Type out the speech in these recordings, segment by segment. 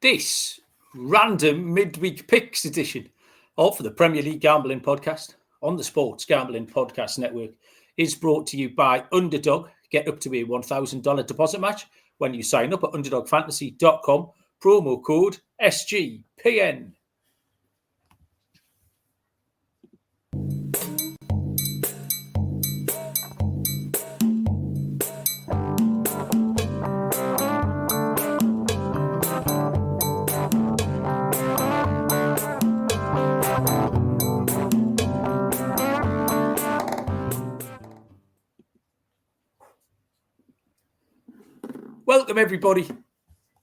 This random midweek picks edition of the Premier League Gambling Podcast on the Sports Gambling Podcast Network is brought to you by Underdog. Get up to a $1,000 deposit match when you sign up at underdogfantasy.com. Promo code SGPN. Welcome, everybody,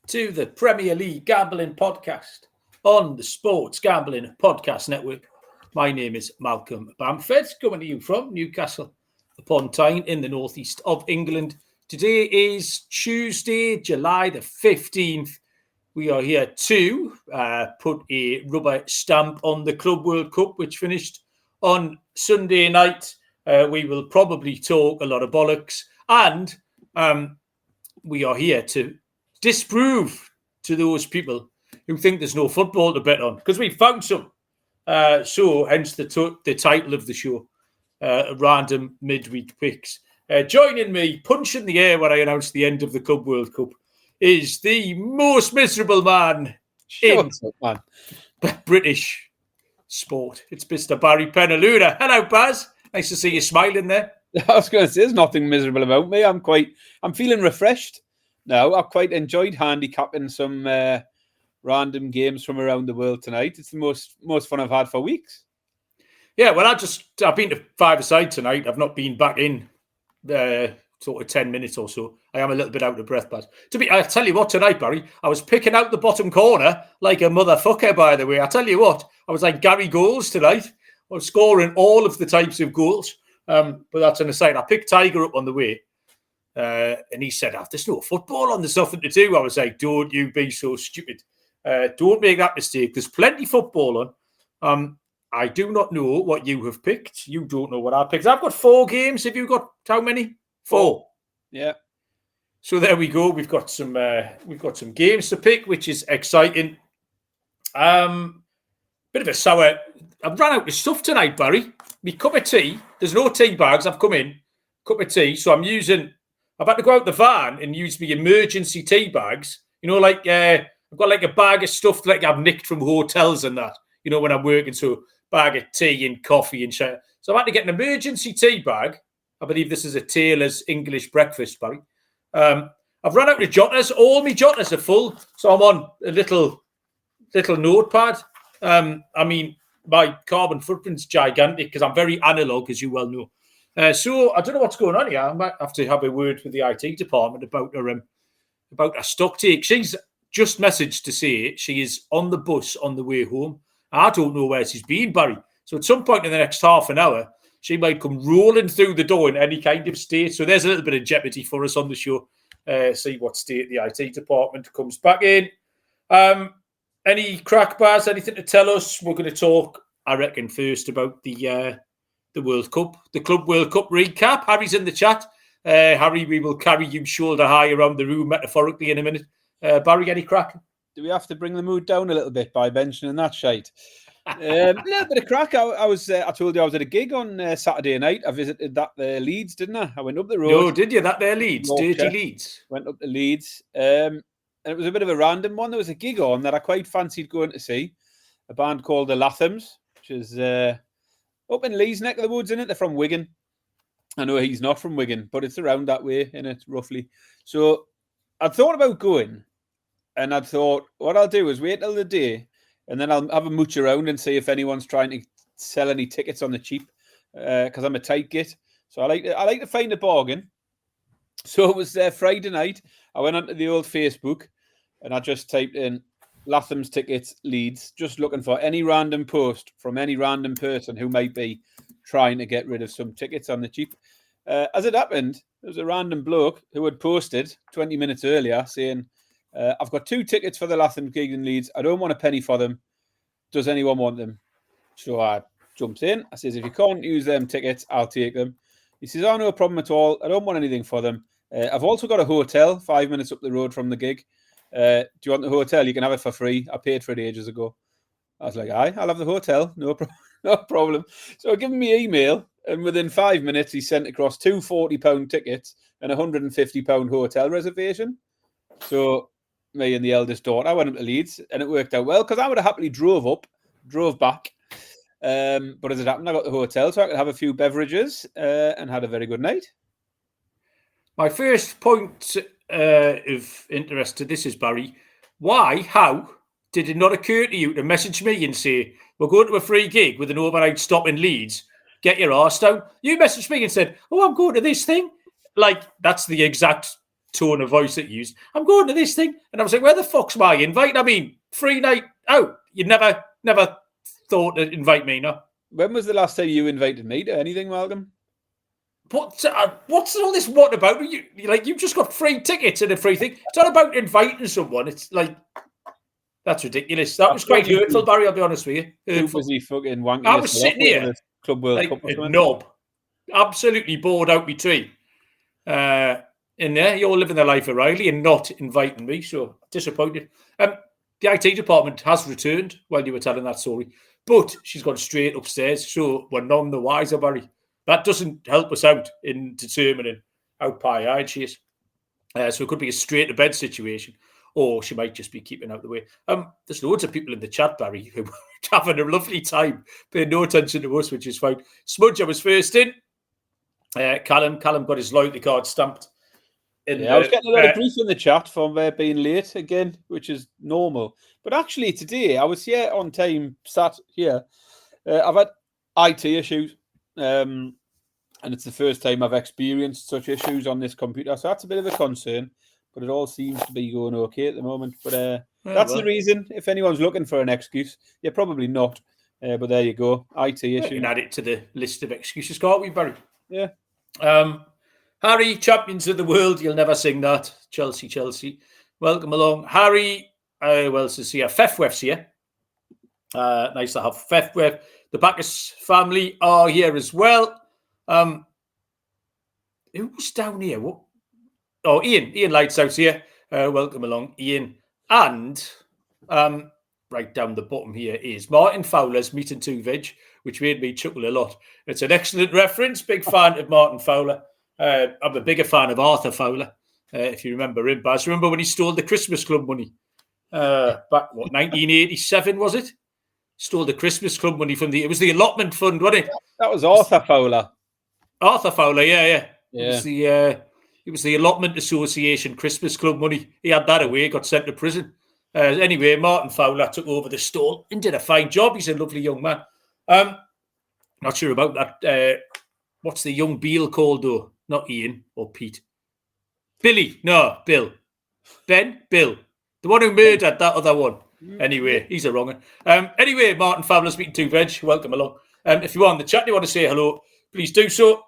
to the Premier League Gambling Podcast on the Sports Gambling Podcast Network. My name is Malcolm Bamford, coming to you from Newcastle upon Tyne in the northeast of England. Today is Tuesday, July the 15th. We are here to put a rubber stamp on the Club World Cup, which finished on Sunday night. We will probably talk a lot of bollocks, and we are here to disprove to those people who think there's no football to bet on, because we found some. So hence the title of the show, Random Midweek Picks. Joining me, punching the air when I announced the end of the Club World Cup, is the most miserable man in British sport. It's Mr. Barry Penaluna. Hello, Baz. Nice to see you smiling there. I was going to say, there's nothing miserable about me. I'm feeling refreshed now. I've quite enjoyed handicapping some random games from around the world tonight. It's the most fun I've had for weeks. Yeah, well, I've been to five-a-side tonight. I've not been back in sort of 10 minutes or so. I am a little bit out of breath, but I'll tell you what, tonight, Barry, I was picking out the bottom corner like a motherfucker, by the way. I tell you what, I was like Gary Goals tonight. I was scoring all of the types of goals. But that's an aside. I picked Tiger up on the way, and he said, there's no football on, there's nothing to do. I was like, don't you be so stupid. Don't make that mistake. There's plenty of football on. I do not know what you have picked. You don't know what I picked. I've got 4 games. Have you got how many? 4. Yeah. So there we go. We've got some games to pick, which is exciting. Bit of a sour. I've run out of stuff tonight, Barry. My cup of tea. There's no tea bags. I've come in. Cup of tea. So I've had to go out the van and use my emergency tea bags. You know, like I've got like a bag of stuff like I've nicked from hotels and that. You know, when I'm working, so bag of tea and coffee and shit. So I've had to get an emergency tea bag. I believe this is a Taylor's English breakfast, Barry. I've run out of jotters. All my jotters are full. So I'm on a little notepad. My carbon footprint's gigantic because I'm very analog, as you well know. So I don't know what's going on here. I might have to have a word with the IT department about her stock take. She's just messaged to say she is on the bus on the way home. I don't know where she's been, Barry. So at some point in the next half an hour, she might come rolling through the door in any kind of state. So there's a little bit of jeopardy for us on the show. See what state the IT department comes back in. Any crack bars, anything to tell us? We're going to talk, I reckon, first about the World Cup, the Club World Cup recap. Harry's in the chat. Harry, we will carry you shoulder high around the room metaphorically in a minute. Barry, any crack? Do we have to bring the mood down a little bit by mentioning that shite? A little bit of crack. I told you I was at a gig on Saturday night. I visited that Leeds, didn't I? I went up the road. No, did you? That there Leeds, dirty Leeds. Went up to Leeds. And it was a bit of a random one. There was a gig on that I quite fancied going to see. A band called the Lathams, which is up in Leeds, neck of the woods, in it. They're from Wigan. I know he's not from Wigan, but it's around that way, in it, roughly. So I'd thought about going, and I'd thought, what I'll do is wait till the day, and then I'll have a mooch around and see if anyone's trying to sell any tickets on the cheap, because I'm a tight git. So I like to find a bargain. So it was Friday night. I went onto the old Facebook, and I just typed in Latham's tickets, Leeds, just looking for any random post from any random person who might be trying to get rid of some tickets on the cheap. As it happened, there was a random bloke who had posted 20 minutes earlier saying, I've got 2 tickets for the Latham gig in Leeds. I don't want a penny for them. Does anyone want them? So I jumps in. I says, if you can't use them tickets, I'll take them. He says, oh, no problem at all. I don't want anything for them. I've also got a hotel 5 minutes up the road from the gig. Do you want the hotel? You can have it for free. I paid for it ages ago. I was like, aye, I'll have the hotel. No problem. So I give him my email, and within 5 minutes, he sent across two £40 tickets and a £150 hotel reservation. So me and the eldest daughter, I went up to Leeds, and it worked out well because I would have happily drove back. But as it happened, I got the hotel so I could have a few beverages and had a very good night. My first point of interest to this is, Barry, how did it not occur to you to message me and say, we're going to a free gig with an overnight stop in Leeds, get your arse down? You messaged me and said, oh, I'm going to this thing. Like, that's the exact tone of voice that you used. I'm going to this thing. And I was like, where the fuck's my invite? I mean, free night out. You never thought to invite me, no? When was the last time you invited me to anything, Malcolm? What's all this what about? You've just got free tickets and a free thing. It's not about inviting someone. It's like, that's ridiculous. That was quite hurtful, Barry, I'll be honest with you. Who was he fucking wanking? I was sitting here, Club World like Cup a knob, absolutely bored out my tree. And yeah, you're living the life of Riley and not inviting me, so disappointed. The IT department has returned while you were telling that story, but she's gone straight upstairs, so we're none the wiser, Barry. That doesn't help us out in determining how pie-eyed she is. So it could be a straight-to-bed situation, or she might just be keeping out the way. There's loads of people in the chat, Barry, who are having a lovely time, paying no attention to us, which is fine. Smudge, I was first in. Callum got his loyalty card stamped. I was getting a lot of grief in the chat for being late again, which is normal. But actually today, I was here on time, sat here. I've had IT issues. And it's the first time I've experienced such issues on this computer. So that's a bit of a concern, but it all seems to be going okay at the moment. But that's the reason. If anyone's looking for an excuse, you're probably not. But there you go. IT issue. We can add it to the list of excuses, can't we, Barry? Yeah. Harry, champions of the world. You'll never sing that. Chelsea. Welcome along. Harry, who else is here? Fefwef's here. Nice to have Fefwef. The Bacchus family are here as well. Who's down here? What? Oh, Ian Lighthouse here. Welcome along, Ian. And right down the bottom here is Martin Fowler's Meat and Two Veg, which made me chuckle a lot. It's an excellent reference. Big fan of Martin Fowler. I'm a bigger fan of Arthur Fowler, if you remember him, Baz. Remember when he stole the Christmas Club money? Back, 1987, was it? Stole the Christmas Club money from it was the allotment fund, wasn't it? That was Arthur Fowler. Arthur Fowler, yeah. It was the Allotment Association Christmas Club money. He had that away, got sent to prison. Anyway, Martin Fowler took over the stall and did a fine job. He's a lovely young man. Not sure about that. What's the young Beale called, though? Not Ian or Pete. Billy. No, Bill. Ben? Bill. The one who murdered that other one. Anyway, he's a wrong one. Anyway, Martin Fowler's Meat and Two Veg. Welcome along. If you are on the chat, you want to say hello, please do so.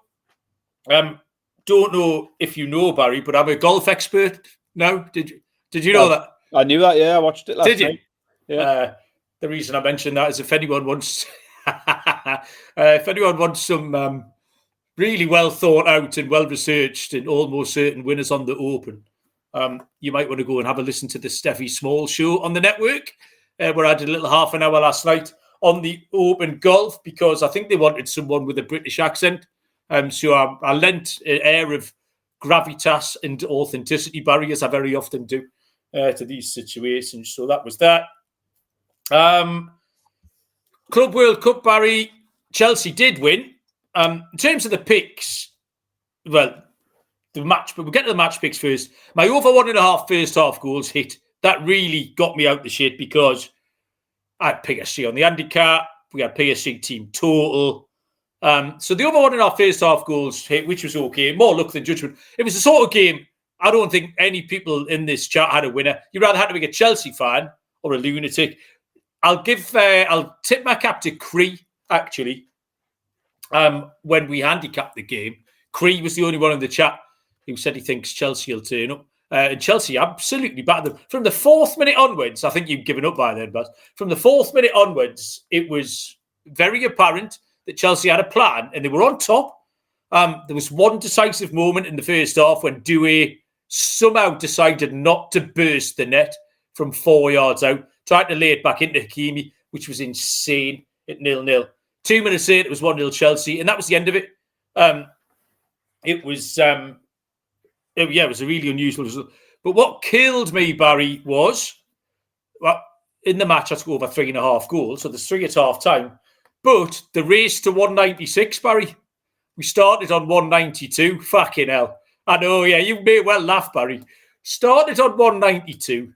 Don't know if you know, Barry, but I'm a golf expert now. Did you know that? I knew that, yeah. I watched it last night. Did you? Yeah. The reason I mentioned that is if anyone wants some really well thought out and well researched and almost certain winners on the Open, you might want to go and have a listen to the Steffi Small show on the network, where I did a little half an hour last night on the Open Golf, because I think they wanted someone with a British accent. So I lent an air of gravitas and authenticity, Barry, as I very often do, to these situations. So that was that. Club World Cup, Barry, Chelsea did win. In terms of the picks, well, the match, but we'll get to the match picks first. My over 1.5 first half goals hit. That really got me out the shit because I had PSG on the handicap. We had PSG team total. So the over 1.5 first half goals hit, which was okay. More luck than judgment. It was the sort of game I don't think any people in this chat had a winner. You'd rather have to be a Chelsea fan or a lunatic. I'll tip my cap to Cree, actually. When we handicapped the game, Cree was the only one in the chat who said he thinks Chelsea will turn up. And Chelsea absolutely battered them. From the 4th minute onwards, I think you've given up by then, but from the 4th minute onwards, it was very apparent that Chelsea had a plan and they were on top. There was one decisive moment in the first half when Doué somehow decided not to burst the net. from 4 yards out. Tried to lay it back into Hakimi, which was insane at 0-0. 2 minutes later, it was 1-0 Chelsea, and that was the end of it. It was a really unusual result. But what killed me, Barry, was in the match, I had to go over 3.5 goals, so there's 3 at half time. But the race to 196, Barry, we started on 192. Fucking hell. I know, yeah, you may well laugh, Barry. Started on 192.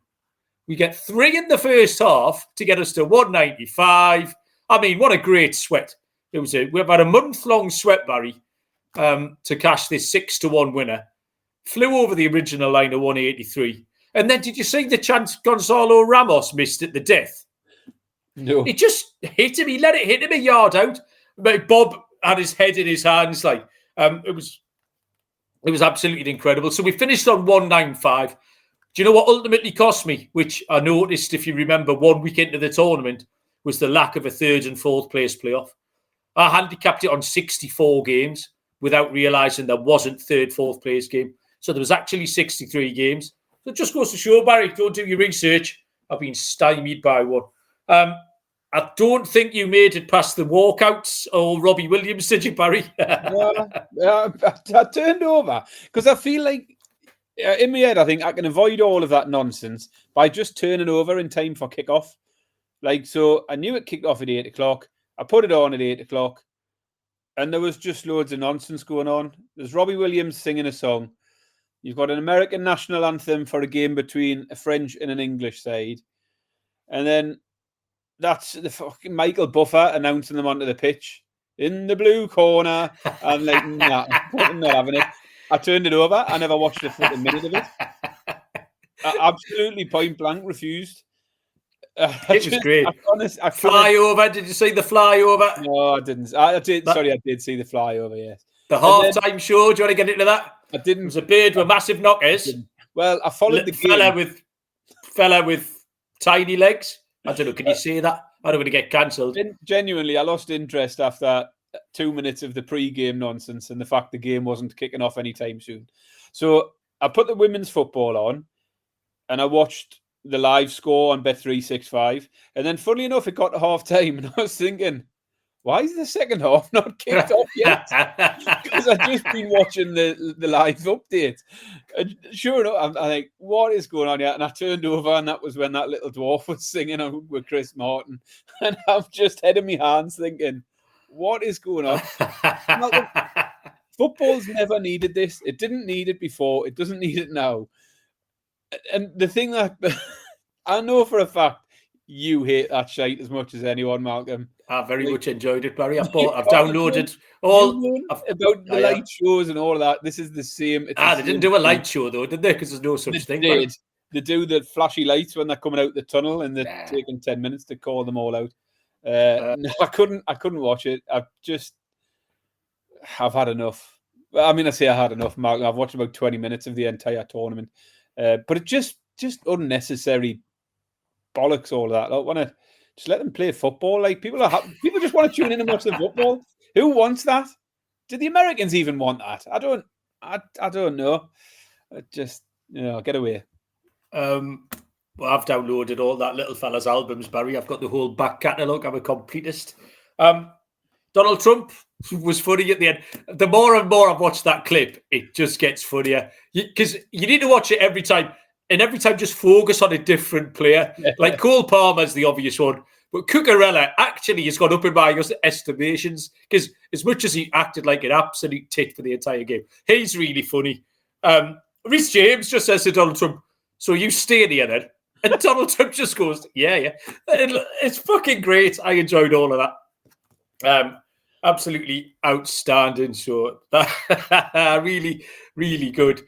We get 3 in the first half to get us to 195. I mean, what a great sweat. We've had a month-long sweat, Barry, to cash this 6-1 winner. Flew over the original line of 183. And then did you see the chance Gonzalo Ramos missed at the death? No. It just hit him. He let it hit him a yard out. But Bob had his head in his hands. It was absolutely incredible. So we finished on 195. Do you know what ultimately cost me? Which I noticed, if you remember, 1 week into the tournament, was the lack of a 3rd and 4th place playoff. I handicapped it on 64 games without realising there wasn't 3rd, 4th place game. So there was actually 63 games. So it just goes to show, Barry, don't do your research. I've been stymied by one. I don't think you made it past the walkouts or Robbie Williams, did you, Barry? I turned over because I feel like in my head, I think I can avoid all of that nonsense by just turning over in time for kickoff. So I knew it kicked off at 8 o'clock. I put it on at 8 o'clock, and there was just loads of nonsense going on. There's Robbie Williams singing a song. You've got an American national anthem for a game between a French and an English side. And then that's the fucking Michael Buffer announcing them onto the pitch in the blue corner. I'm like, nah, I'm not having it. I turned it over. I never watched a fucking minute of it. I absolutely point blank refused. It was great. Flyover. Did you see the flyover? No, I didn't. I did see the flyover, yes. The half-time show. Do you want to get into that? I didn't. It was a bird with massive knockers. Well, I followed the game. Fella with tiny legs. I don't know. Can you say that? I don't want to get cancelled. Genuinely, I lost interest after 2 minutes of the pre-game nonsense and the fact the game wasn't kicking off anytime soon. So I put the women's football on and I watched the live score on Bet365. And then, funnily enough, it got to half-time and I was thinking, why is the second half not kicked off yet? Because I've just been watching the live update. And sure enough, I'm like, what is going on here? And I turned over, and that was when that little dwarf was singing with Chris Martin. And I'm just head in my hands thinking, what is going on? Football's never needed this. It didn't need it before. It doesn't need it now. And the thing that I know for a fact, you hate that shite as much as anyone, Malcolm. I very much enjoyed it, Barry. I've downloaded all about the light shows and all of that. This is the same. They didn't do a light show though, did they? Because there's no such thing. They do the flashy lights when they're coming out the tunnel, and they're taking 10 minutes to call them all out. No, I couldn't watch it. I've had enough. I mean, I say I had enough, Malcolm. I've watched about 20 minutes of the entire tournament, but it just unnecessary bollocks. All of that. I want to. Just let them play football. Like people just want to tune in and watch the football. Who wants that? Do the Americans even want that? I don't know. Just get away. Well, I've downloaded all that little fella's albums, Barry. I've got the whole back catalogue. I'm a completist. Donald Trump was funny at the end. The more and more I've watched that clip, it just gets funnier. Because you need to watch it every time. And every time just focus on a different player. Like Cole Palmer's the obvious one. But Cucurella actually has gone up in my estimations. Because as much as he acted like an absolute tit for the entire game, he's really funny. Rhys James just says to Donald Trump, so you stay there then? And Donald Trump just goes, yeah. It's fucking great. I enjoyed all of that. Absolutely outstanding. So really, really good.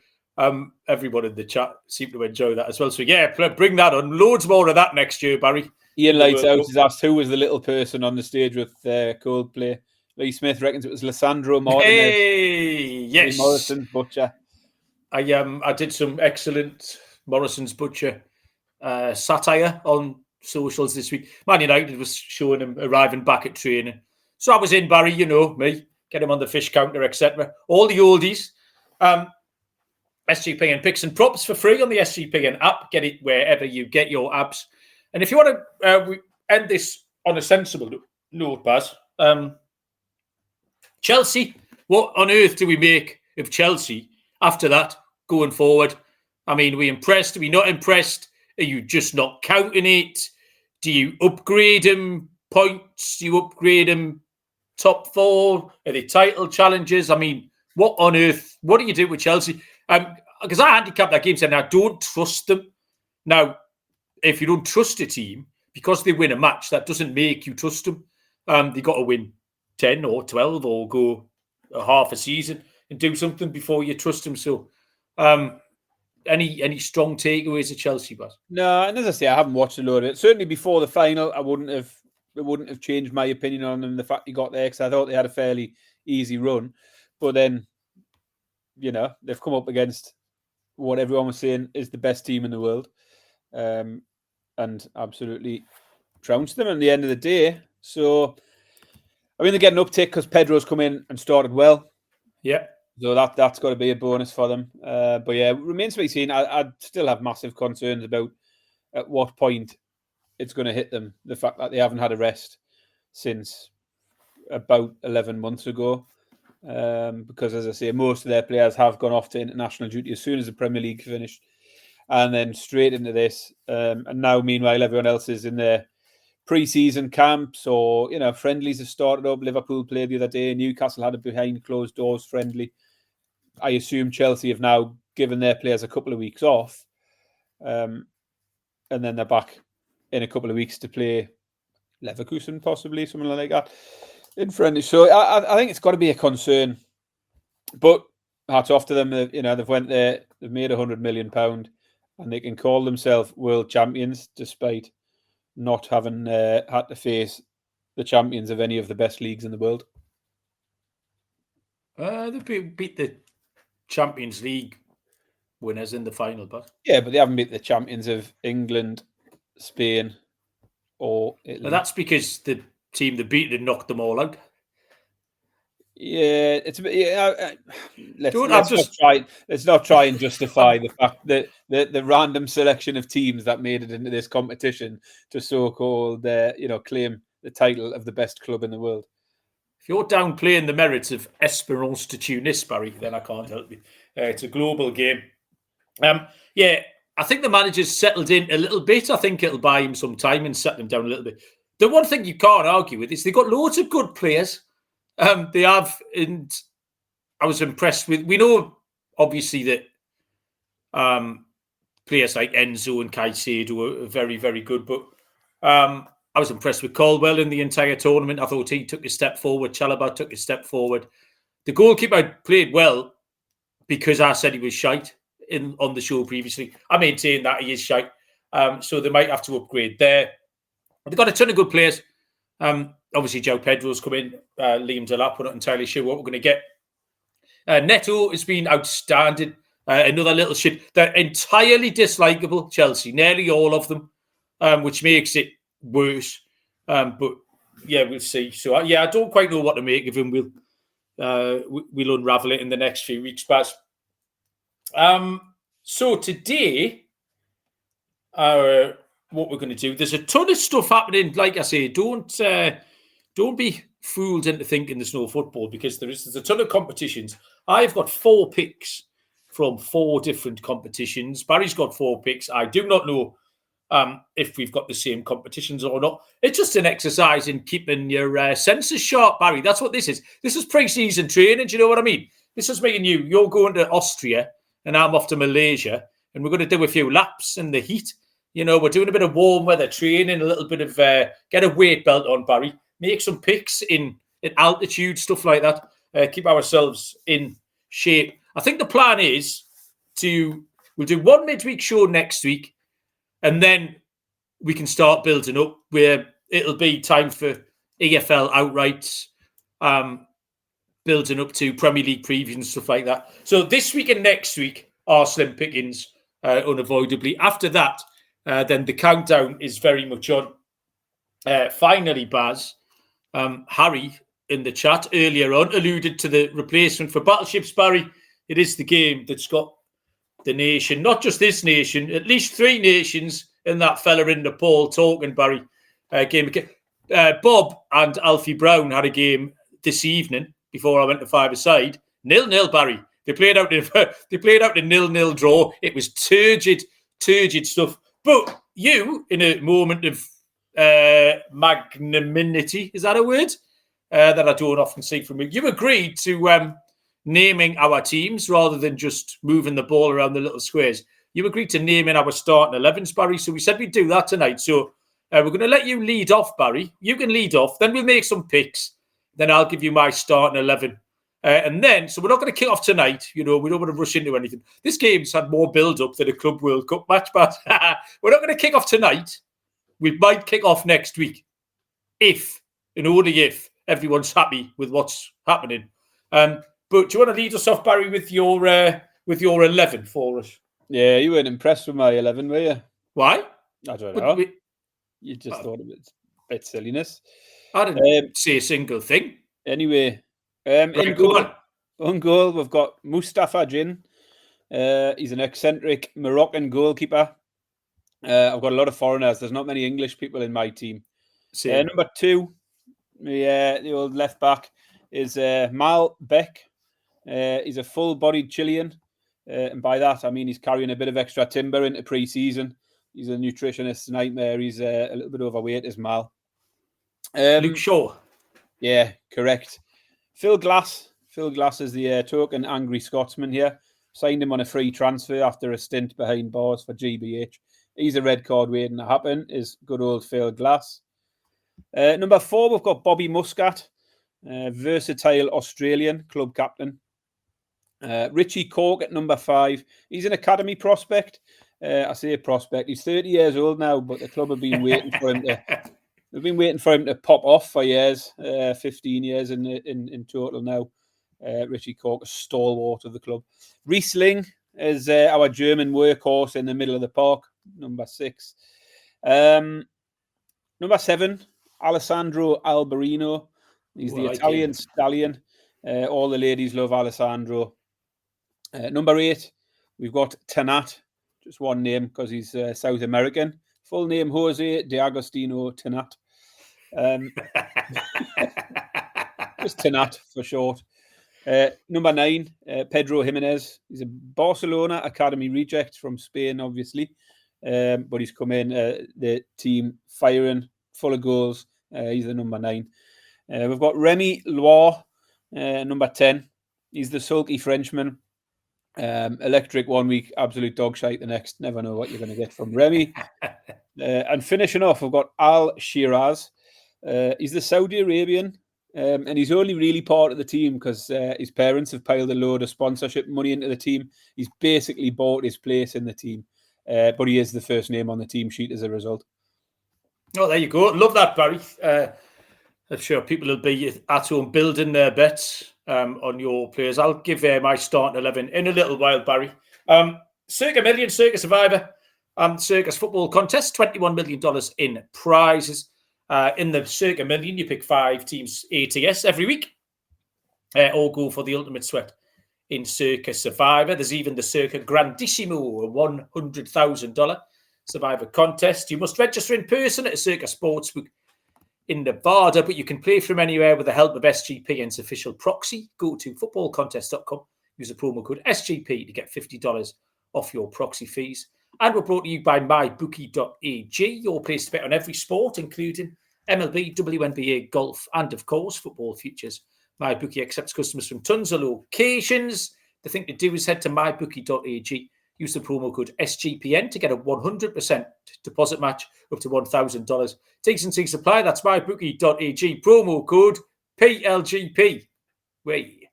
Everyone in the chat seemed to enjoy that as well. So yeah, bring that on. Loads more of that next year, Barry. Ian Lighthouse has asked who was the little person on the stage with Coldplay. Lee Smith reckons it was Lissandro Martinez. Hey, yes. Morrison's Butcher. I did some excellent Morrison's Butcher satire on socials this week. Man United was showing him arriving back at training. So I was in, Barry, me, get him on the fish counter, etc. All the oldies. SGPN picks and props for free on the SGPN app. Get it wherever you get your apps. And if you want to end this on a sensible note, Baz, Chelsea, what on earth do we make of Chelsea after that going forward? I mean, are we impressed? Are we not impressed? Are you just not counting it? Do you upgrade them points? Do you upgrade them top 4? Are they title challenges? I mean, what on earth? What do you do with Chelsea? Because I handicapped that game saying I don't trust them. Now, if you don't trust a team because they win a match, that doesn't make you trust them. They got to win 10 or 12 or go a half a season and do something before you trust them. So, any strong takeaways at Chelsea, Baz? No, and as I say, I haven't watched a lot of it. Certainly before the final, it wouldn't have changed my opinion on them. The fact he got there, because I thought they had a fairly easy run, but then, they've come up against what everyone was saying is the best team in the world, and absolutely trounced them at the end of the day. So, I mean, they get an uptick because Pedro's come in and started well. Yeah. So that's got to be a bonus for them. But yeah, it remains to be seen. I still have massive concerns about at what point it's going to hit them. The fact that they haven't had a rest since about 11 months ago. Because, as I say, most of their players have gone off to international duty as soon as the Premier League finished. And then straight into this. And now, meanwhile, everyone else is in their pre-season camps or, friendlies have started up. Liverpool played the other day. Newcastle had a behind closed doors friendly. I assume Chelsea have now given their players a couple of weeks off. And then they're back in a couple of weeks to play Leverkusen, possibly, something like that, in friendly. So I think it's got to be a concern. But hats off to them. They've went there, they've made £100 million, and they can call themselves world champions despite not having had to face the champions of any of the best leagues in the world. They beat the Champions League winners in the final, but yeah, but they haven't beat the champions of England, Spain, or Italy. Well, that's because the team that beat them knocked them all out. Yeah, it's a bit. Yeah, let's not try and justify the fact that the random selection of teams that made it into this competition to so-called, claim the title of the best club in the world. If you're downplaying the merits of Espérance de Tunis, Barry, then I can't help you. It's a global game. Yeah, I think the manager's settled in a little bit. I think it'll buy him some time and set them down a little bit. The one thing you can't argue with is they've got loads of good players. They have, and I was impressed with. We know, obviously, that players like Enzo and Caicedo are very, very good, but I was impressed with Caldwell in the entire tournament. I thought he took a step forward. Chalobah took a step forward. The goalkeeper played well because I said he was shite on the show previously. I maintain that he is shite. So they might have to upgrade there. They've got a ton of good players. Obviously, João Pedro's come in. Liam Delap, we're not entirely sure what we're going to get. Neto has been outstanding. Another little shit. They're entirely dislikable, Chelsea. Nearly all of them, which makes it worse. But yeah, we'll see. So I don't quite know what to make of him. We'll unravel it in the next few weeks, Baz. So today, what we're going to do, there's a ton of stuff happening. Like I say, don't be fooled into thinking there's no football, because there's a ton of competitions. I've got 4 picks from 4 different competitions. Barry's got 4 picks. I do not know if we've got the same competitions or not. It's just an exercise in keeping your senses sharp, Barry. That's what this is. This is pre-season training. Do you know what I mean? This is me and you. You're going to Austria and I'm off to Malaysia, and we're going to do a few laps in the heat. We're doing a bit of warm weather training, a little bit of get a weight belt on, Barry. Make some picks in altitude, stuff like that. Keep ourselves in shape. I think the plan is we'll do one midweek show next week, and then we can start building up where it'll be time for EFL outrights, building up to Premier League previews and stuff like that. So this week and next week are slim pickings, unavoidably. After that, then the countdown is very much on. Finally, Baz, Harry in the chat earlier on alluded to the replacement for Battleships, Barry. It is the game that's got the nation, not just this nation, at least 3 nations in that fella in Nepal talking, Barry. Game Bob and Alfie Brown had a game this evening before I went to 5-a-side. 0-0, Barry. They played out a 0-0 draw. It was turgid stuff. But you, in a moment of magnanimity, is that a word? That I don't often see from you. You agreed to naming our teams rather than just moving the ball around the little squares. You agreed to naming our starting 11s, Barry. So we said we'd do that tonight. So we're going to let you lead off, Barry. You can lead off. Then we'll make some picks. Then I'll give you my starting 11. And then, so we're not going to kick off tonight. You know, we don't want to rush into anything. This game's had more build-up than a Club World Cup match, but we're not going to kick off tonight. We might kick off next week. If, and only if, everyone's happy with what's happening. But do you want to lead us off, Barry, with your 11 for us? Yeah, you weren't impressed with my 11, were you? Why? I don't know. You just thought it was a bit silliness. I didn't say a single thing. Anyway, right, on goal, we've got Mustafa Jin. He's an eccentric Moroccan goalkeeper. I've got a lot of foreigners. There's not many English people in my team. Number 2, the old left back, is Mal Beck. He's a full-bodied Chilean. And by that, I mean he's carrying a bit of extra timber into pre-season. He's a nutritionist's nightmare. He's a little bit overweight as Mal. Luke Shaw. Yeah, correct. Phil Glass. Phil Glass is the token angry Scotsman here. Signed him on a free transfer after a stint behind bars for GBH. He's a red card waiting to happen, is good old Phil Glass. Number 4, we've got Bobby Muscat, versatile Australian club captain. Richie Cork at number 5. He's an academy prospect. I say prospect. He's 30 years old now, but the club have been waiting for him to. They've been waiting for him to pop off for years. 15 years in total now. Richie Cork, a stalwart of the club. Riesling is our German workhorse in the middle of the park. Number 6. Number 7, Alessandro Alberino. He's the Italian stallion. All the ladies love Alessandro. Number 8, we've got Tanat. Just one name because he's South American. Full name, Jose D'Agostino Tanat. Just Tanat for short. Number 9, Pedro Jimenez. He's a Barcelona Academy reject from Spain, obviously. But he's come in, the team firing, full of goals. He's the number 9. We've got Remy Loire, number 10. He's the sulky Frenchman. Electric one week, absolute dog shite the next. Never know what you're going to get from Remy. And finishing off, we've got Al Shiraz. He's the Saudi Arabian, and he's only really part of the team because his parents have piled a load of sponsorship money into the team. He's basically bought his place in the team, but he is the first name on the team sheet as a result. Oh, there you go. Love that, Barry. I'm sure people will be at home building their bets on your players. I'll give my starting 11 in a little while, Barry. Circa Million, Circa Survivor, Circus Football Contest, $21 million in prizes. In the Circa Million, you pick 5 teams ATS every week. All go for the ultimate sweat in Circa Survivor. There's even the Circa Grandissimo, a $100,000 Survivor contest. You must register in person at a Circa Sportsbook in Nevada, but you can play from anywhere with the help of SGPN's official proxy. Go to footballcontest.com, use the promo code SGP to get $50 off your proxy fees. And we're brought to you by mybookie.ag, your place to bet on every sport, including MLB, WNBA, golf, and of course, football futures. MyBookie accepts customers from tons of locations. The thing to do is head to mybookie.ag, use the promo code SGPN to get a 100% deposit match up to $1,000. T's and C's apply. That's mybookie.ag. Promo code PLGP. Wait.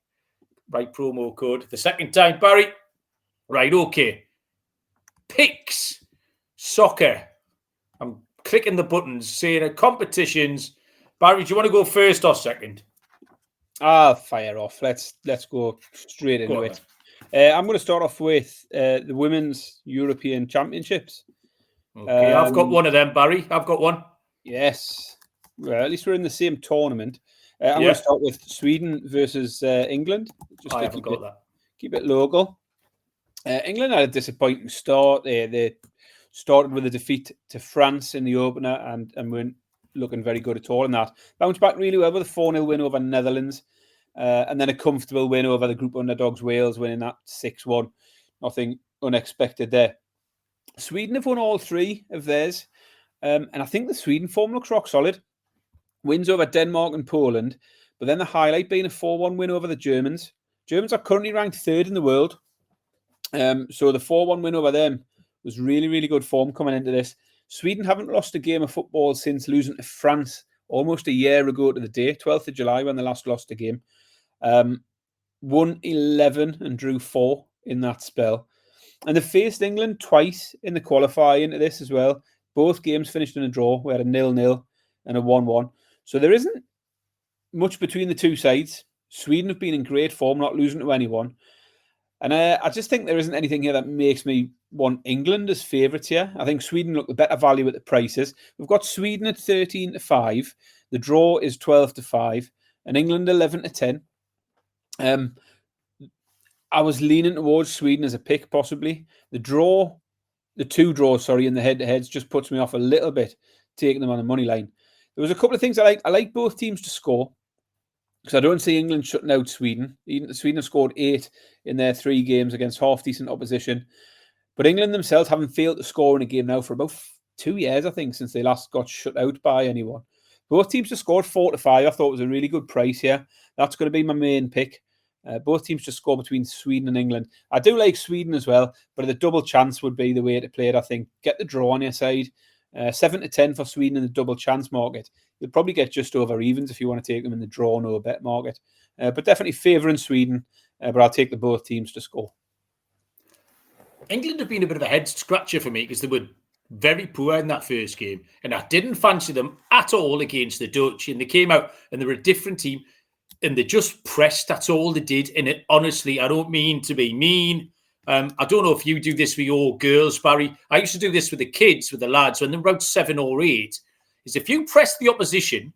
Right promo code. The second time, Barry. Right, okay. Picks. Soccer. I'm clicking the buttons, saying competitions. Barry, do you want to go first or second? I'll fire off. Let's go straight into it. I'm going to start off with the Women's European Championships. Okay, I've got one of them, Barry. I've got one. Yes. Well, at least we're in the same tournament. I'm going to start with Sweden versus England. Just I haven't got that. Keep it local. England had a disappointing start. They started with a defeat to France in the opener and weren't looking very good at all in that. Bounced back really well with a 4-0 win over Netherlands. And then a comfortable win over the group underdogs Wales, winning that 6-1. Nothing unexpected there. Sweden have won all 3 of theirs. And I think the Sweden form looks rock solid. Wins over Denmark and Poland. But then the highlight being a 4-1 win over the Germans. Germans are currently ranked 3rd in the world. So the 4-1 win over them was really, really good form coming into this. Sweden haven't lost a game of football since losing to France almost a year ago to the day, 12th of July, when they last lost a game. Won 11 and drew 4 in that spell. And they faced England twice in the qualifying into this as well. Both games finished in a draw. We had a 0-0 and a 1-1. So there isn't much between the two sides. Sweden have been in great form, not losing to anyone. And I just think there isn't anything here that makes me want England as favourites here. I think Sweden look the better value at the prices. We've got Sweden at 13-5. The draw is 12-5. And England 11-10. I was leaning towards Sweden as a pick, possibly. The two draws, in the head-to-heads just puts me off a little bit, taking them on the money line. There was a couple of things I like. I like both teams to score, because I don't see England shutting out Sweden. Sweden have scored 8 in their 3 games against half-decent opposition. But England themselves haven't failed to score in a game now for about 2 years, I think, since they last got shut out by anyone. Both teams have scored 4-5. I thought it was a really good price here. That's going to be my main pick. Both teams just score between Sweden and England. I do like Sweden as well, but the double chance would be the way to play it, I think. Get the draw on your side. 7-10 for Sweden in the double chance market. You'll probably get just over evens if you want to take them in the draw no bet market. But definitely favouring Sweden, but I'll take the both teams to score. England have been a bit of a head scratcher for me because they were very poor in that first game, and I didn't fancy them at all against the Dutch. And they came out and they were a different team, and they just pressed. That's all they did. And it, honestly, I don't mean to be mean. I don't know if you do this with your girls, Barry. I used to do this with the kids, with the lads, when they're about 7 or 8. Is if you press the opposition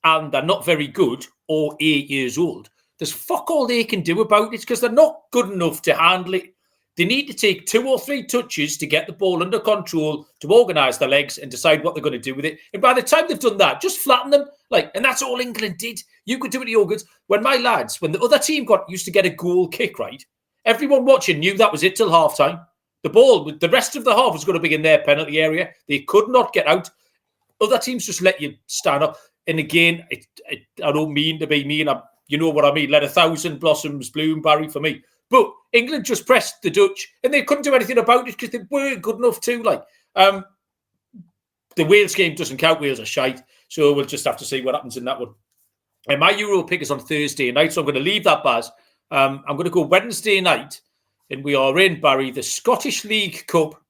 and they're not very good or 8 years old, there's fuck all they can do about it because they're not good enough to handle it. They need to take 2 or 3 touches to get the ball under control, to organise their legs and decide what they're going to do with it. And by the time they've done that, just flatten them. And that's all England did. You could do it to your goods. When my lads, when the other team used to get a goal kick, right? Everyone watching knew that was it till half-time. The ball, the rest of the half was going to be in their penalty area. They could not get out. Other teams just let you stand up. And again, I don't mean to be mean. You know what I mean. Let 1,000 blossoms bloom, Barry, for me. But England just pressed the Dutch, and they couldn't do anything about it because they weren't good enough to. The Wales game doesn't count. Wales are shite. So we'll just have to see what happens in that one. And my Euro pick is on Thursday night, so I'm going to leave that, Baz. I'm going to go Wednesday night, and we are in, Barry, the Scottish League Cup,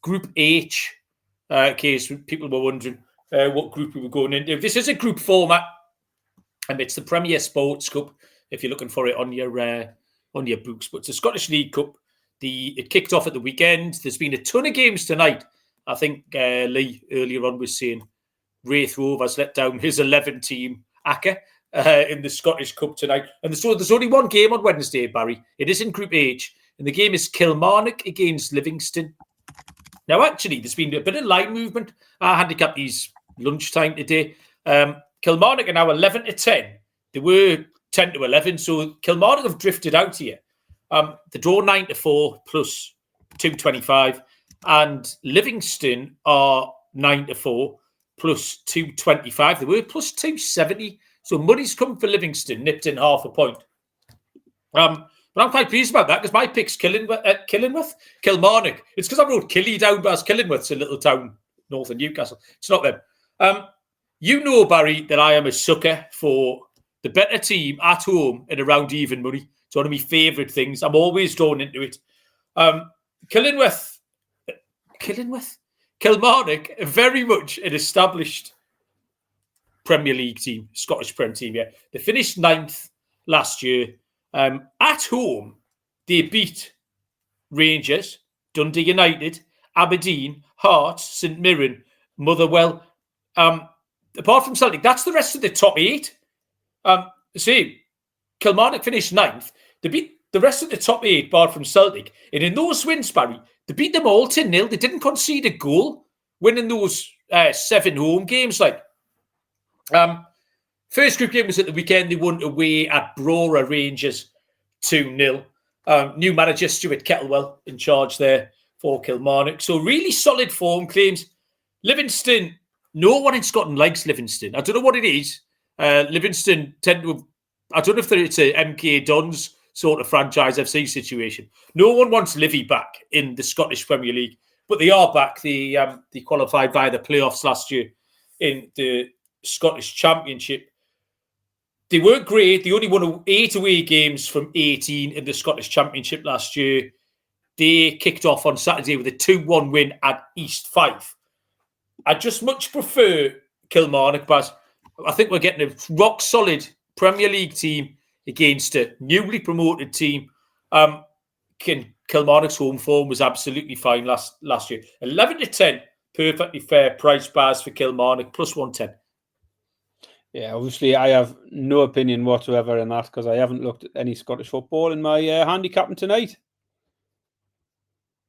Group H, in case people were wondering what group we were going into. This is a group format, and it's the Premier Sports Cup, if you're looking for it on your books. But it's the Scottish League Cup. It kicked off at the weekend. There's been a ton of games tonight. I think Lee earlier on was saying Wraith Rovers let down his 11-team ACCA in the Scottish Cup tonight. And so there's only one game on Wednesday, Barry. It is in Group H, and the game is Kilmarnock against Livingston. Now, actually, there's been a bit of line movement. I handicapped these lunchtime today. Kilmarnock are now 11-10. They were 10-11, so Kilmarnock have drifted out here. The draw 9-4 plus 225, and Livingston are 9-4 plus 225. They were plus 270, so money's come for Livingston, nipped in half a point. But I'm quite pleased about that because my pick's Kilmarnock. It's because I wrote Killy down, but Killingworth's a little town north of Newcastle. It's not them. You know, Barry, that I am a sucker for the better team at home and around even money. It's one of my favourite things. I'm always drawn into it. Kilmarnock, very much an established Premier League team, Scottish Prem team. Yeah, they finished 9th last year. At home, they beat Rangers, Dundee United, Aberdeen, Hearts, St Mirren, Motherwell. Apart from Celtic, that's the rest of the top 8. See, Kilmarnock finished 9th. They beat the rest of the top 8, bar from Celtic. And in those wins, Barry, they beat them all 10-0. They didn't concede a goal, winning those 7 home games. First group game was at the weekend. They won away at Brora Rangers 2-0. New manager Stuart Kettlewell in charge there for Kilmarnock. So really solid form claims. Livingston, no one in Scotland likes Livingston. I don't know what it is. Livingston tend to, I don't know if it's a MK Dons sort of franchise FC situation. No one wants Livy back in the Scottish Premier League, but they are back. They qualified via the playoffs last year in the Scottish Championship. They weren't great. They only won 8 away games from 18 in the Scottish Championship last year. They kicked off on Saturday with a 2-1 win at East Fife. I just much prefer Kilmarnock, but I think we're getting a rock-solid Premier League team against a newly promoted team. Kilmarnock's home form was absolutely fine last year. 11-10, perfectly fair price bars for Kilmarnock, plus 110. Yeah, obviously I have no opinion whatsoever in that because I haven't looked at any Scottish football in my handicapping tonight.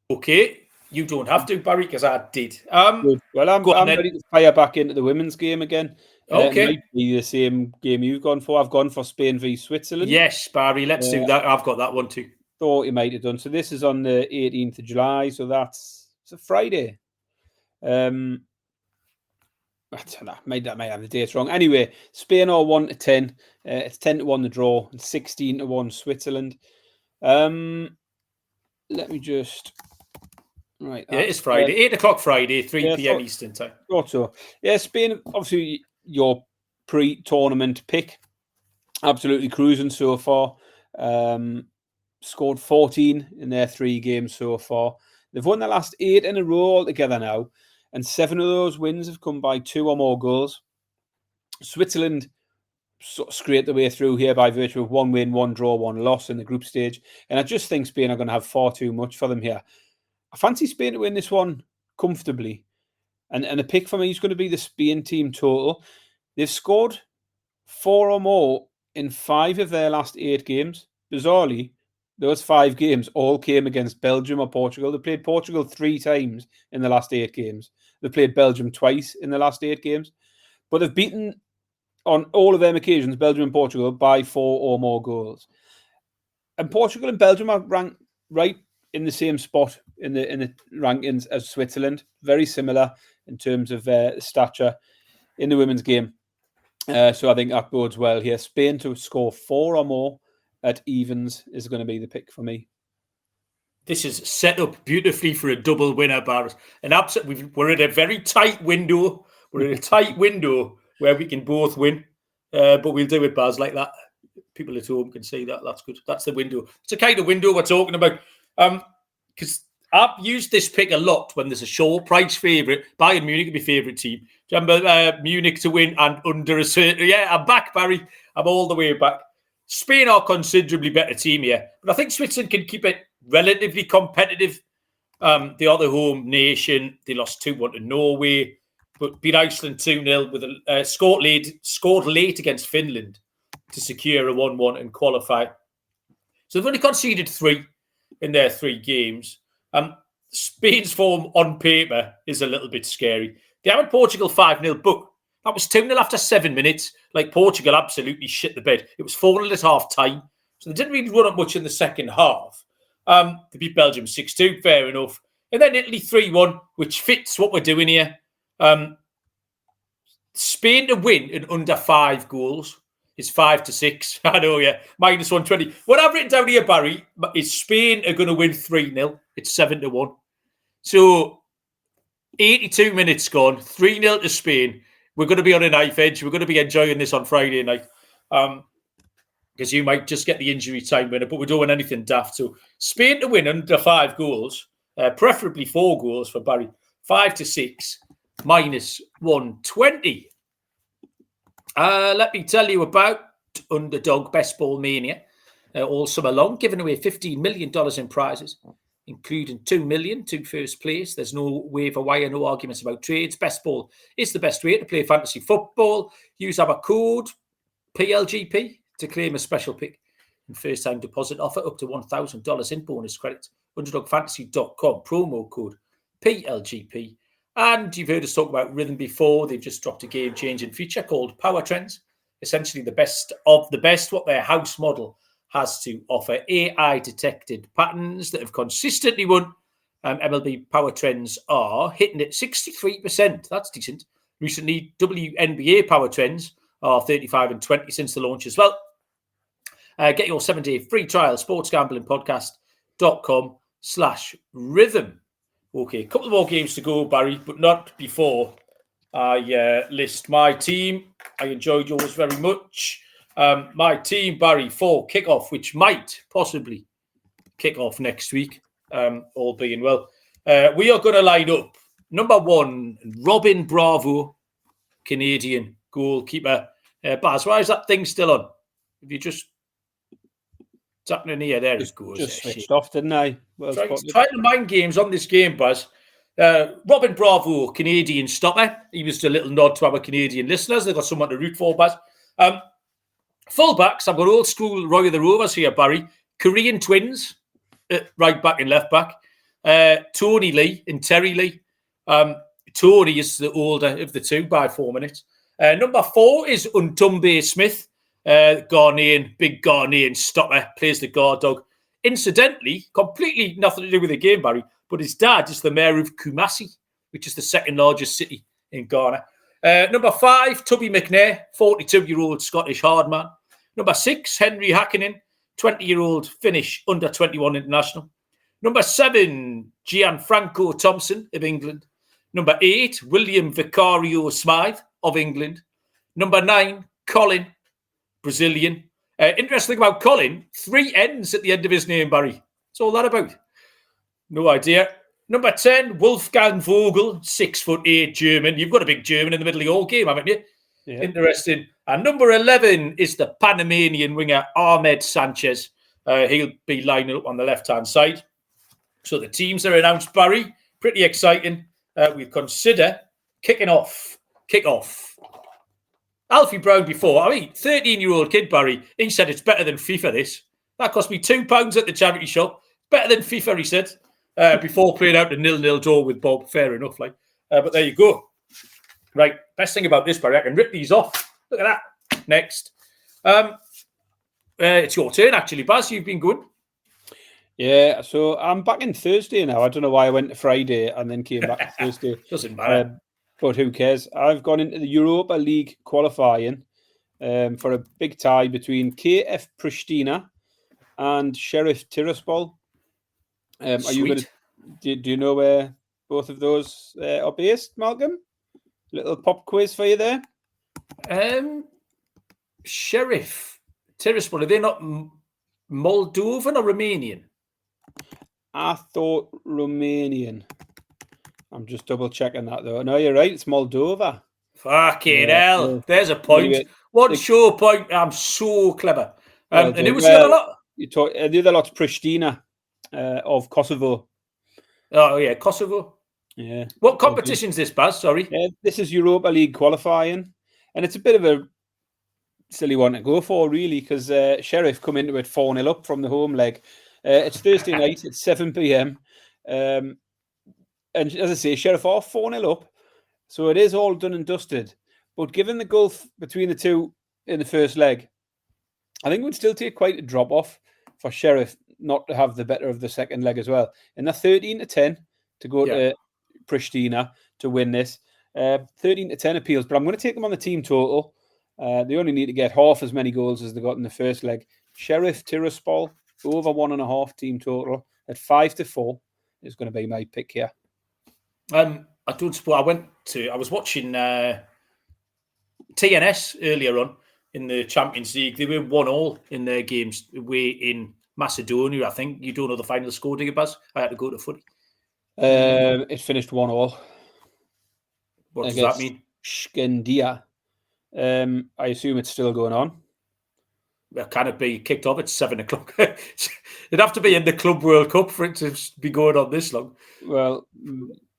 Okay, you don't have to, Barry, because I did. Well, I'm ready to fire back into the women's game again. Okay. It might be the same game you've gone for. I've gone for Spain v Switzerland. Yes, Barry, let's do that. I've got that one too. Thought you might have done. So this is on the 18th of July, so it's a Friday. I don't know, might have the dates wrong. Anyway, Spain are 1-10. It's 10-1 the draw, and 16-1 Switzerland. Let me just right. Yeah, it's Friday, 8 o'clock Friday, 3 p.m. Eastern time. Thought so. Yeah, Spain, obviously your pre-tournament pick, absolutely cruising so far. Scored 14 in their 3 games so far. They've won the last 8 in a row altogether now. And 7 of those wins have come by 2 or more goals. Switzerland sort of scraped their way through here by virtue of 1 win, 1 draw, 1 loss in the group stage. And I just think Spain are going to have far too much for them here. I fancy Spain to win this one comfortably. And a pick for me is going to be the Spain team total. They've scored 4 or more in 5 of their last 8 games. Bizarrely, those 5 games all came against Belgium or Portugal. They played Portugal 3 times in the last 8 games. They played Belgium twice in the last 8 games. But they've beaten, on all of them occasions, Belgium and Portugal by 4 or more goals. And Portugal and Belgium are ranked right in the same spot in the rankings as Switzerland. Very similar in terms of stature in the women's game. So I think that bodes well here. Spain to score 4 or more at evens is going to be the pick for me. This is set up beautifully for a double winner, Barris. We're at a very tight window. We're in a tight window where we can both win. But we'll do it, Baz, like that. People at home can see that. That's good. That's the window. It's the kind of window we're talking about. Because I've used this pick a lot when there's a short price favourite. Bayern Munich would be favourite team. Do you remember Munich to win and under a certain... Yeah, I'm back, Barry. I'm all the way back. Spain are considerably better team here. But I think Switzerland can keep it relatively competitive. They are the home nation. They lost 2-1 to Norway, but beat Iceland 2-0 with a scored late against Finland to secure a 1-1 and qualify. So they've only conceded 3 in their 3 games. Spain's form on paper is a little bit scary. They haven't Portugal 5-0, but that was 2-0 after 7 minutes. Like, Portugal absolutely shit the bed. It was 4-0 at half time. So they didn't really run up much in the second half. They beat Belgium 6-2, fair enough. And then Italy 3-1, which fits what we're doing here. Spain to win in under 5 goals is 5-6. I know, yeah. Minus 120. What I've written down here, Barry, is Spain are going to win 3-0. It's 7-1. So 82 minutes gone, 3-0 to Spain. We're going to be on a knife edge. We're going to be enjoying this on Friday night. Because you might just get the injury time winner, but we don't want anything daft. So Spain to win under 5 goals, preferably 4 goals for Barry. 5-6, minus 120. Let me tell you about Underdog Best Ball Mania. All summer long, giving away $15 million in prizes, including $2 million to first place. There's no waiver wire, no arguments about trades. Best Ball is the best way to play fantasy football. Use our code PLGP to claim a special pick. and first-time deposit offer up to $1,000 in bonus credit. UnderdogFantasy.com, promo code PLGP. And you've heard us talk about Rhythm before. They've just dropped a game-changing feature called Power Trends. Essentially the best of the best, what their house model has to offer. AI-detected patterns that have consistently won MLB Power Trends are hitting at 63%. That's decent. Recently, WNBA Power Trends are 35 and 20 since the launch as well. Get your 7-day free trial, sportsgamblingpodcast.com/rhythm. Okay, a couple more games to go, Barry, but not before I list my team. I enjoyed yours very much. My team, Barry, for kickoff, which might possibly kick off next week, all being well. We are going to line up number 1, Robin Bravo, Canadian goalkeeper. Baz, why is that thing still on? If you just... What's happening here? There it goes. Just switched off, didn't I? Well, trying to mind games on this game, Baz. Robin Bravo, Canadian stopper. He was a little nod to our Canadian listeners. They've got someone to root for, Baz. Fullbacks, I've got old school Roy of the Rovers here, Barry. Korean twins, right back and left back. Tony Lee and Terry Lee. Tony is the older of the two by 4 minutes. Number 4 is Untumbe Smith, big Ghanaian stopper, plays the guard dog. Incidentally, completely nothing to do with the game, Barry, but his dad is the mayor of Kumasi, which is the second largest city in Ghana. Number 5, Tubby McNair, 42-year-old Scottish hardman. Number 6, Henry Hakkinen, 20-year-old Finnish under-21 international. Number 7, Gianfranco Thompson of England. Number 8, William Vicario Smythe of England. Number 9, Colin, Brazilian. Interesting thing about Colin, 3 N's at the end of his name, Barry. What's all that about? No idea. Number 10, Wolfgang Vogel, 6'8" German. You've got a big German in the middle of your game, haven't you? Yeah. Interesting. And number 11 is the Panamanian winger, Ahmed Sanchez. He'll be lining up on the left-hand side. So the teams are announced, Barry. Pretty exciting. We consider kickoff. Alfie Brown before. 13-year-old kid, Barry. He said it's better than FIFA, this. That cost me £2 at the charity shop. Better than FIFA, he said. Before playing out the 0-0 draw with Bob. Fair enough, but there you go. Right, best thing about this, Barry, I can rip these off. Look at that. Next. It's your turn, actually, Baz. You've been good. Yeah, so I'm back in Thursday now. I don't know why I went to Friday and then came back to Thursday. Doesn't matter. But who cares? I've gone into the Europa League qualifying for a big tie between KF Pristina and Sheriff Tiraspol. Are you going to? Do you know where both of those are based, Malcolm? Little pop quiz for you there. Sheriff Tiraspol, are they not Moldovan or Romanian? I thought Romanian. I'm just double checking that though. No, you're right. It's Moldova. Fucking hell! Yeah. There's a point. Anyway, one show point. I'm so clever. And who was the other lot? The other lot's Pristina of Kosovo. Oh yeah, Kosovo. Yeah. What competition's this, Baz? Sorry. This is Europa League qualifying, and it's a bit of a silly one to go for, really, because Sheriff come into it 4-0 up from the home leg. It's Thursday night. It's 7 p.m. And as I say, Sheriff are 4-0 up, so it is all done and dusted. But given the gulf between the two in the first leg, I think it would still take quite a drop off for Sheriff not to have the better of the second leg as well. And they're 13-10 to go to Pristina to win this. 13-10 appeals, but I'm going to take them on the team total. They only need to get half as many goals as they got in the first leg. Sheriff Tiraspol over 1.5 team total at 5-4 is going to be my pick here. I don't suppose I was watching TNS earlier on in the Champions League. They were 1-1 in their games away in Macedonia, I think. You don't know the final score, do you, Baz? I had to go to footy. It finished 1-1. What does that mean? Shkendia. I assume it's still going on. Well, can it be kicked off at 7:00? It'd have to be in the Club World Cup for it to be going on this long. Well,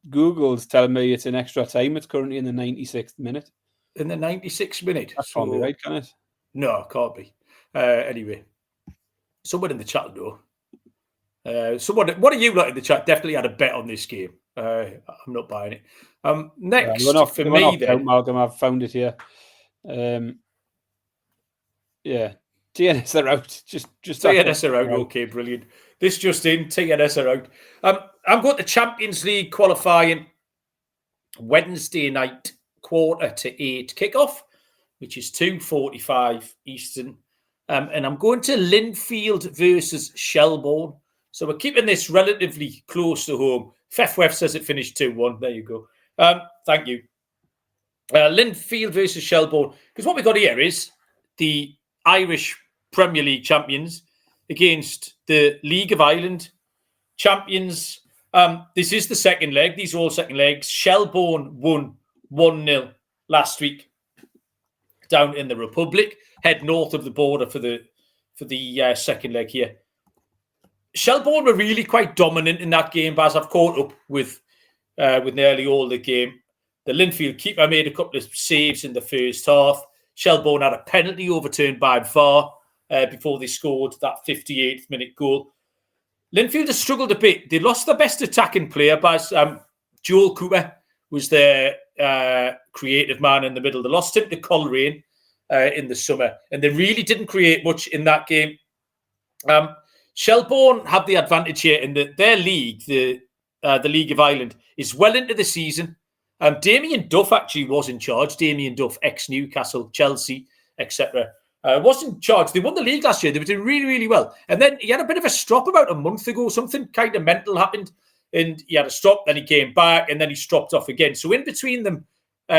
Google's telling me it's in extra time. It's currently in the 96th minute. In the 96th minute? That can't be right, can it? No, it can't be. Anyway. Someone in the chat though. What are you like in the chat? Definitely had a bet on this game. I'm not buying it. Next for me then, Malcolm, I've found it here. Yeah, TNS are out. Just TNS are out. Okay, brilliant. This just in, TNS are out. I'm going to Champions League qualifying Wednesday night, 7:45 kickoff, which is 2:45 Eastern. And I'm going to Linfield versus Shelbourne. So we're keeping this relatively close to home. Fefwef says it finished 2-1. There you go. Thank you. Linfield versus Shelbourne. Because what we got here is the Irish Premier League champions against the League of Ireland champions. This is the second leg. These are all second legs. Shelbourne won 1-0 last week down in the Republic. Head north of the border for the second leg here. Shelbourne were really quite dominant in that game, Baz. I've caught up with nearly all the game. The Linfield keeper made a couple of saves in the first half. Shelbourne had a penalty overturned by VAR before they scored that 58th minute goal. Linfield has struggled a bit. They lost their best attacking player, Baz. Joel Cooper was their creative man in the middle. They lost him to Coleraine in the summer, and they really didn't create much in that game. Shelbourne have the advantage here in that their league, the League of Ireland, is well into the season. Damien Duff actually was in charge. Damien Duff, ex-Newcastle, Chelsea, etc. Was in charge. They won the league last year. They were doing really, really well. And then he had a bit of a stop about a month ago. Something kind of mental happened. And he had a stop, then he came back, and then he stopped off again. So in between them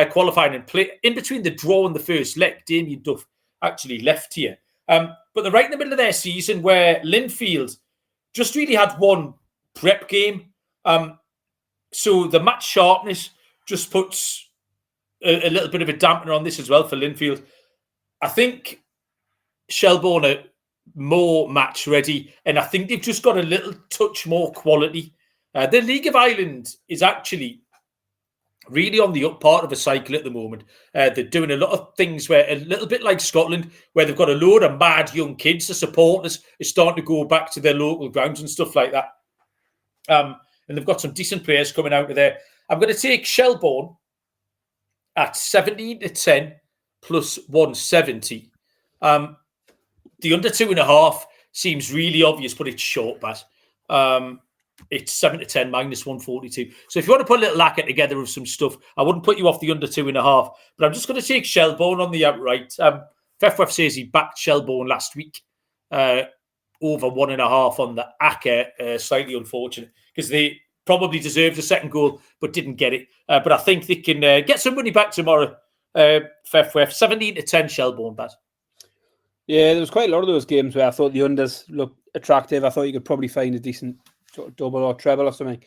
qualifying and play, in between the draw and the first leg, Damien Duff actually left here. But they're right in the middle of their season where Linfield just really had one prep game. So the match sharpness just puts a little bit of a dampener on this as well for Linfield. I think Shelbourne are more match ready, and I think they've just got a little touch more quality. The League of Ireland is actually really on the up part of a cycle at the moment. They're doing a lot of things where, a little bit like Scotland, where they've got a load of mad young kids. The supporters are starting to go back to their local grounds and stuff like that. And they've got some decent players coming out of there. I'm going to take Shelbourne at 17-10 plus 170. The under 2.5 seems really obvious, but it's short, Baz. It's 7-10 minus 142. So if you want to put a little lacquer together of some stuff, I wouldn't put you off the under 2.5. But I'm just going to take Shelbourne on the outright. Fefwef says he backed Shelbourne last week over 1.5 on the ACCA. Slightly unfortunate because they probably deserved a second goal but didn't get it. But I think they can get some money back tomorrow. Fefwef 17-10 Shelbourne, Baz. Yeah, there was quite a lot of those games where I thought the unders looked attractive. I thought you could probably find a decent sort of double or treble or something.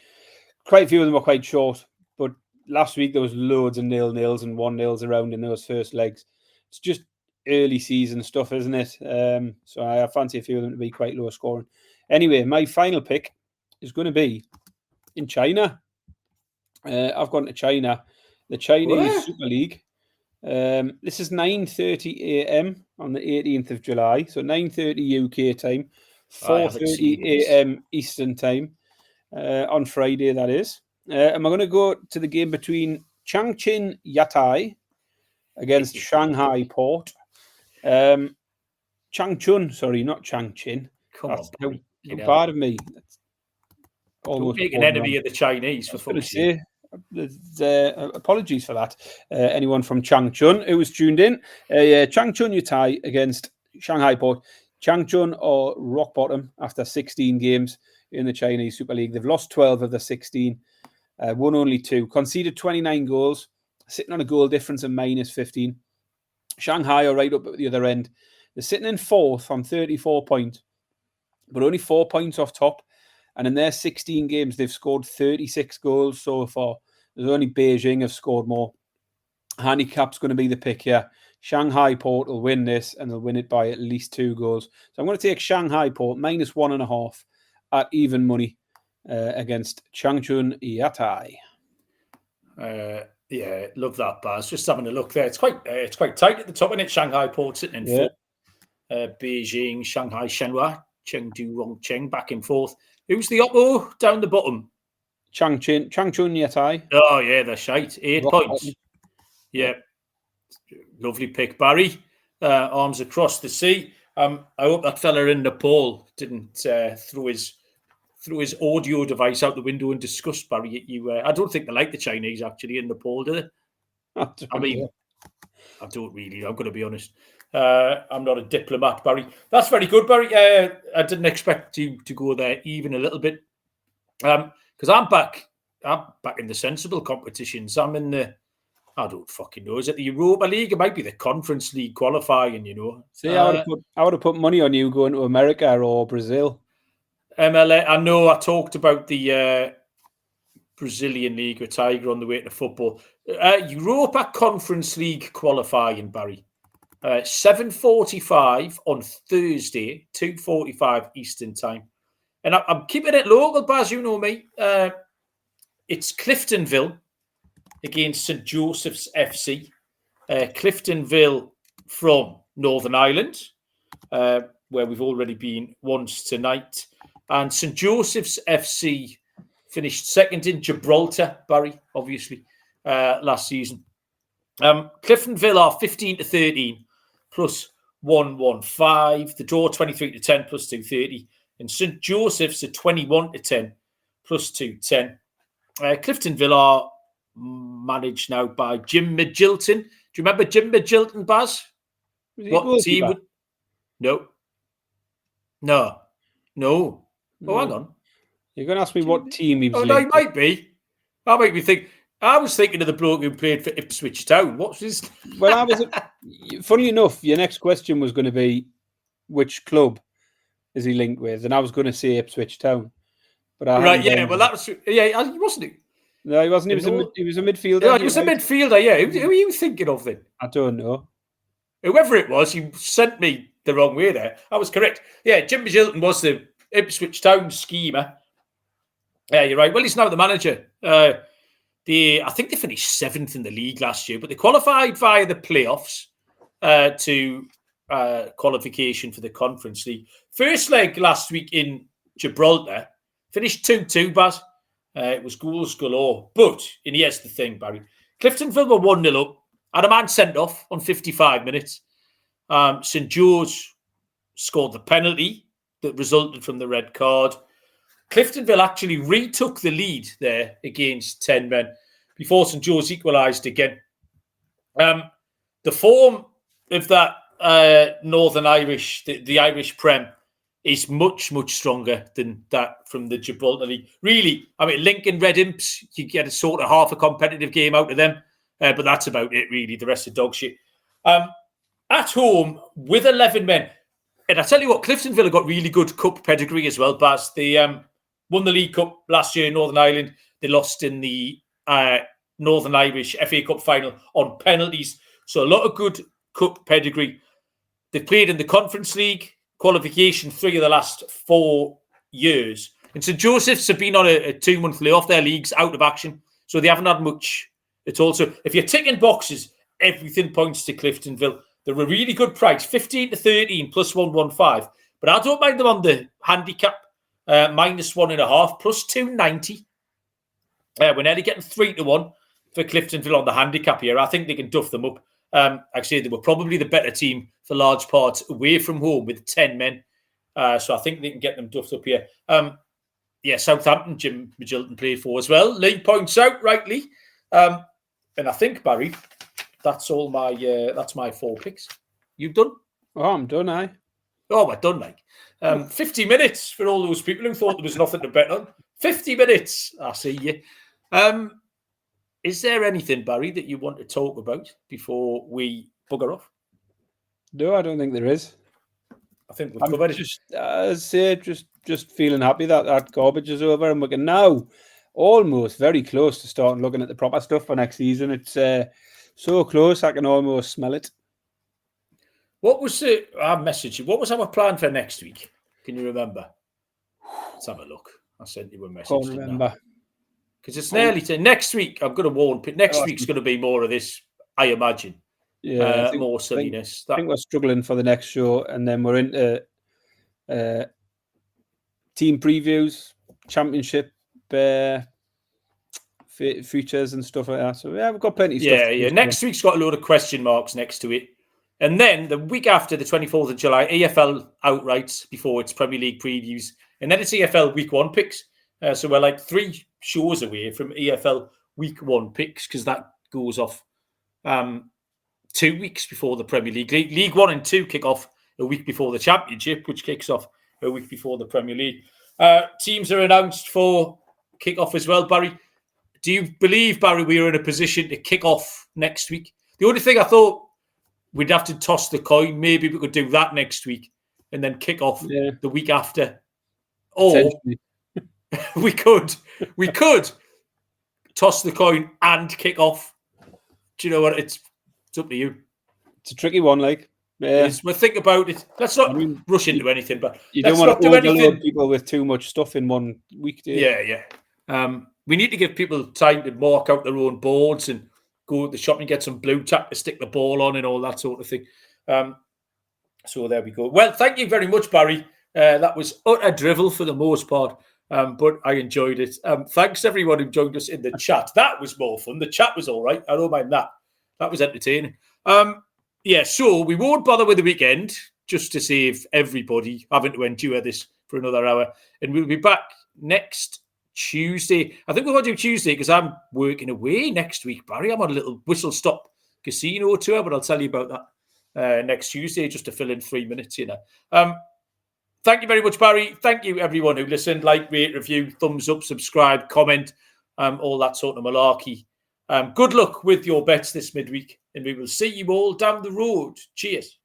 Quite a few of them were quite short, but last week there was loads of 0-0s and 1-0s around in those first legs. It's just early season stuff, isn't it? So I fancy a few of them to be quite low scoring. Anyway, my final pick is going to be in China. I've gone to China, the Chinese Super League. This is 9:30 a.m. on the 18th of July, so 9:30 UK time, 4:30 a.m. Eastern time on Friday, that is. And we're going to go to the game between Changchin Yatai against Shanghai Port. Changchun, sorry, not Changchin. Come on, buddy. Pardon me. Don't make an enemy of the Chinese, for fuck's sake. Apologies for that. Anyone from Changchun who was tuned in. Changchun Yatai against Shanghai Port. Changchun are rock bottom after 16 games in the Chinese Super League. They've lost 12 of the 16, won only 2, conceded 29 goals, sitting on a goal difference of minus 15. Shanghai are right up at the other end. They're sitting in 4th on 34 points, but only 4 points off top. And in their 16 games, they've scored 36 goals so far. There's only Beijing have scored more. Handicap's going to be the pick here. Shanghai Port will win this, and they'll win it by at least 2 goals. So I'm going to take Shanghai Port minus 1.5 at even money against Changchun Yatai. Yeah, love that, Baz. Just having a look there. It's quite tight at the top, isn't it? Shanghai Port sitting in 4th. Beijing, Shanghai, Shenhua. Chengdu Rongcheng back and forth. Who's the Oppo down the bottom? Changchun Yatai. Oh, yeah, they're shite. 8 Rock points. bottom. Yeah. Lovely pick, Barry. Arms across the sea. I hope that fella in Nepal didn't throw his audio device out the window in disgust, Barry. I don't think they like the Chinese, actually, in Nepal, do they? I mean, I don't really. I'm going to be honest. I'm not a diplomat, Barry. That's very good, Barry. I didn't expect you to go there even a little bit. Because I'm back in the sensible competitions. I'm in the, I don't fucking know. Is it the Europa League? It might be the Conference League qualifying, you know. See, I would have put money on you going to America or Brazil. MLS. I know I talked about the Brazilian League with Tiger on the way to football. Europa Conference League qualifying, Barry. 7:45 on Thursday, 2:45 Eastern time. And I'm keeping it local, Baz, you know me. It's Cliftonville against St. Joseph's FC. Cliftonville from Northern Ireland, where we've already been once tonight. And St. Joseph's FC finished second in Gibraltar, Barry, obviously, last season. Cliftonville are 15-13 plus 115. The draw 23-10 plus 230. And St. Joseph's are 21-10 plus 210. Cliftonville are managed now by Jim Midgilton. Do you remember Jim Midgilton, Baz? What team would... No. Oh, hang on. You're going to ask me what team he was no, he might be. That made me think. I was thinking of the bloke who played for Ipswich Town. What's his... Well, funny enough, your next question was going to be which club is he linked with? And I was going to say Ipswich Town. But well, that was... Yeah, he wasn't... No, he wasn't. He was a midfielder. Yeah, he was a midfielder, yeah. Who are you thinking of then? I don't know. Whoever it was, you sent me the wrong way there. I was correct. Yeah, Jim Midgilton was the Ipswich Town schemer. Yeah, you're right. Well, he's now the manager. I think they finished 7th in the league last year, but they qualified via the playoffs to qualification for the Conference League. First leg last week in Gibraltar, finished 2-2, Baz. It was goals galore. But, and here's the thing, Barry. Cliftonville were 1-0 up. Had a man sent off on 55 minutes. St. George scored the penalty that resulted from the red card. Cliftonville actually retook the lead there against 10 men before St. George equalised again. The form of that Northern Irish, the Irish Prem, is much, much stronger than that from the Gibraltar League. Really, I mean, Lincoln Red Imps, you get a sort of half a competitive game out of them, but that's about it, really. The rest are dog shit. At home, with 11 men, and I tell you what, Cliftonville have got really good cup pedigree as well, Baz. They won the League Cup last year in Northern Ireland. They lost in the Northern Irish FA Cup final on penalties. So a lot of good cup pedigree. They played in the Conference League qualification 3 of the last 4 years. And St. Joseph's have been on a 2-month layoff. Their league's out of action. So they haven't had much at all. So if you're ticking boxes, everything points to Cliftonville. They're a really good price, 15-13 plus 115. But I don't mind them on the handicap, minus 1.5 plus 290. We're nearly getting 3-1 for Cliftonville on the handicap here. I think they can duff them up. Like I say, they were probably the better team for large parts away from home with 10 men. So I think they can get them duffed up here. Southampton, Jim Midgilton played for as well. Lee points out rightly. And I think, Barry, that's all that's my 4 picks. You done? Oh, I'm done, aye. Oh, we're done, like. 50 minutes for all those people who thought there was nothing to bet on. 50 minutes. I see you. Is there anything, Barry, that you want to talk about before we bugger off? No, I don't think there is. I think we've covered it. Just, as I say, just feeling happy that garbage is over and we can now almost very close to starting looking at the proper stuff for next season. It's so close, I can almost smell it. What was our message? What was our plan for next week? Can you remember? Let's have a look. I sent you a message. Can't remember. Because it's nearly to next week. I'm going to warn. Next week's going to be more of this, I imagine. Yeah, more silliness. I think we're struggling for the next show, and then we're into team previews, championship features and stuff like that. So yeah, we've got plenty of stuff. Yeah. Next week's got a load of question marks next to it. And then the week after, the 24th of July, EFL outrights before its Premier League previews. And then it's EFL Week 1 picks. So we're like 3 shows away from EFL Week 1 picks because that goes off 2 weeks before the Premier League. League 1 and 2 kick off a week before the Championship, which kicks off a week before the Premier League. Teams are announced for kick-off as well, Barry. Do you believe, Barry, we are in a position to kick off next week? The only thing I thought we'd have to toss the coin. Maybe we could do that next week and then kick off the week after. Or we could toss the coin and kick off. Do you know what? It's up to you. It's a tricky one, like. We'll think about it. Let's not rush into anything, but you don't want to overload people with too much stuff in 1 week, do you? Yeah. We need to give people time to mark out their own boards and go to the shop and get some blue tack to stick the ball on and all that sort of thing. So there we go. Well, thank you very much, Barry. That was utter drivel for the most part, but I enjoyed it. Thanks everyone who joined us in the chat. That was more fun. The chat was all right. I don't mind that. That was entertaining. So we won't bother with the weekend just to save everybody having to endure this for another hour. And we'll be back next Tuesday. I think we're going to do Tuesday because I'm working away next week, Barry. I'm on a little whistle-stop casino tour, but I'll tell you about that next Tuesday just to fill in 3 minutes, Thank you very much, Barry. Thank you, everyone who listened. Like, rate, review, thumbs up, subscribe, comment, all that sort of malarkey. Good luck with your bets this midweek, and we will see you all down the road. Cheers.